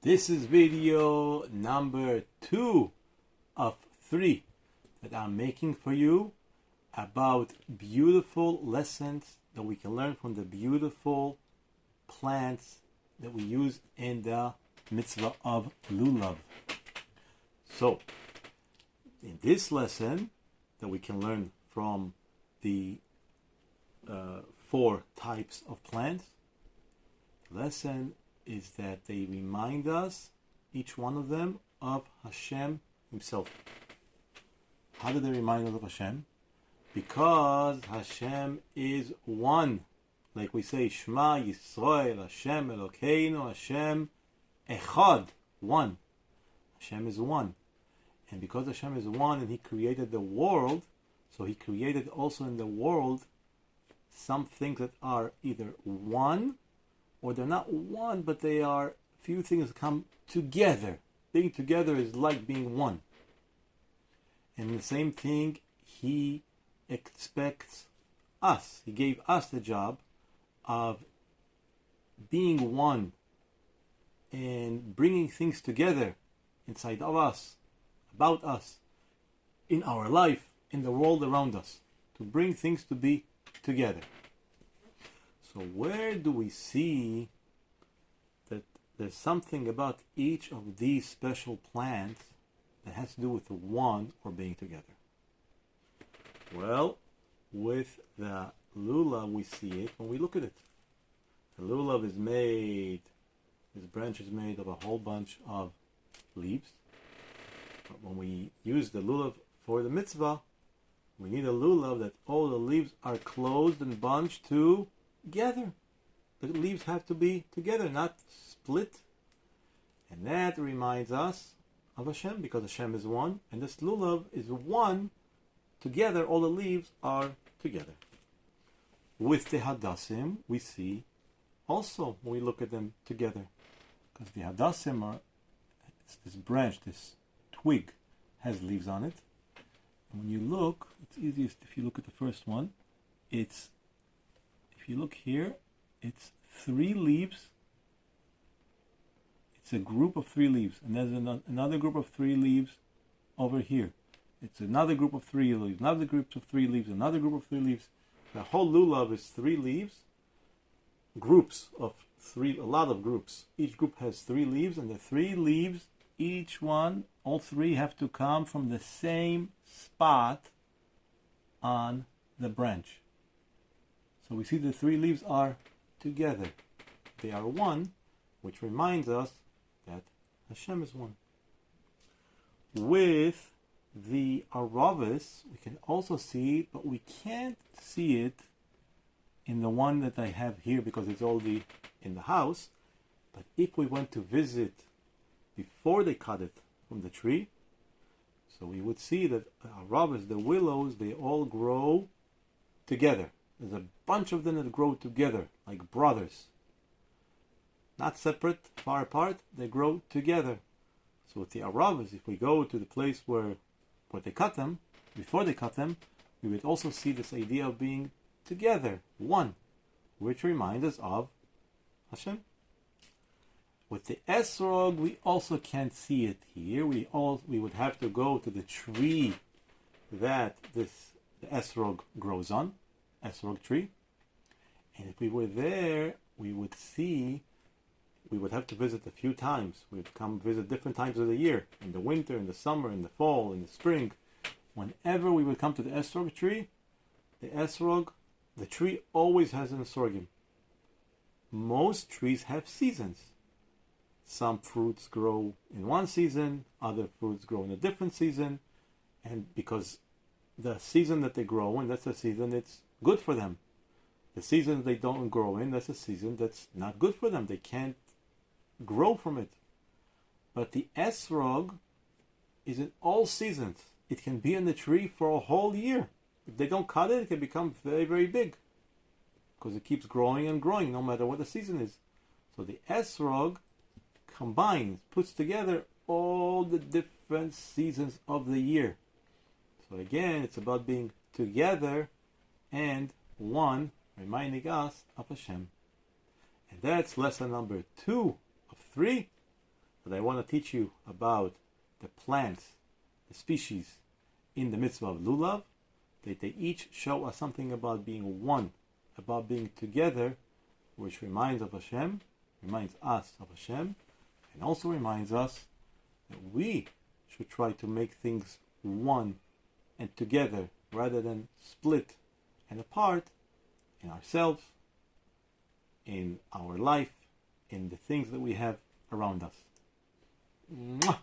This is video number 2 of 3 that I'm making for you about beautiful lessons that we can learn from the beautiful plants that we use in the mitzvah of Lulav. So, in this lesson that we can learn from the 4 types of plants, the lesson is that they remind us, each one of them, of Hashem himself. How do they remind us of Hashem? Because Hashem is one. Like we say, Shema Yisrael, Hashem Elokeinu, Hashem Echad, one. Hashem is one. And because Hashem is one and He created the world, so He created also in the world some things that are either one, or they're not one, but they are few things that come together. Being together is like being one. And the same thing, He expects us. He gave us the job of being one and bringing things together inside of us, about us, in our life, in the world around us, to bring things to be together. So where do we see that there's something about each of these special plants that has to do with one or being together? Well, with the lulav we see it when we look at it. The lulav is made, this branch is made of a whole bunch of leaves. But when we use the lulav for the mitzvah, we need a lulav that all the leaves are closed and bunched together. The leaves have to be together, not split. And that reminds us of Hashem, because Hashem is one, and this lulav is one. Together, all the leaves are together. With the hadassim, we see also when we look at them together, because the hadassim are this branch, this twig, has leaves on it. And when you look, it's easiest if you look at the first one. If you look here, it's 3 leaves. It's a group of 3 leaves, and there's another group of 3 leaves over here. It's another group of 3 leaves, another group of 3 leaves, another group of 3 leaves. The whole lulav is 3 leaves, groups of 3, a lot of groups. Each group has 3 leaves, and the 3 leaves, each one, all 3 have to come from the same spot on the branch. So we see the 3 leaves are together. They are one, which reminds us that Hashem is one. With the aravis, we can also see it, but we can't see it in the one that I have here because it's already in the house. But if we went to visit before they cut it from the tree, so we would see that aravis, the willows, they all grow together. There's a bunch of them that grow together, like brothers. Not separate, far apart, they grow together. So with the aravis, if we go to the place where they cut them, before they cut them, we would also see this idea of being together, one, which reminds us of Hashem. With the esrog, we also can't see it here. We would have to go to the tree that the esrog grows on, esrog tree. And if we were there, we would have to visit a few times. We would come visit different times of the year, in the winter, in the summer, in the fall, in the spring. Whenever we would come to the esrog tree, the tree always has an esrogim. Most trees have seasons. Some fruits grow in one season, other fruits grow in a different season, and because the season that they grow in, that's the season it's good for them. The season they don't grow in, that's a season that's not good for them. They can't grow from it. But the esrog is in all seasons. It can be in the tree for a whole year. If they don't cut it, it can become very, very big, because it keeps growing and growing no matter what the season is. So the esrog combines, puts together all the different seasons of the year. So again, it's about being together and one, reminding us of Hashem. And that's lesson number 2 of 3 that I want to teach you about the plants, the species in the mitzvah of Lulav, that they each show us something about being one, about being together, which reminds us of Hashem, and also reminds us that we should try to make things one and together rather than split and apart in ourselves, in our life, in the things that we have around us. Mwah!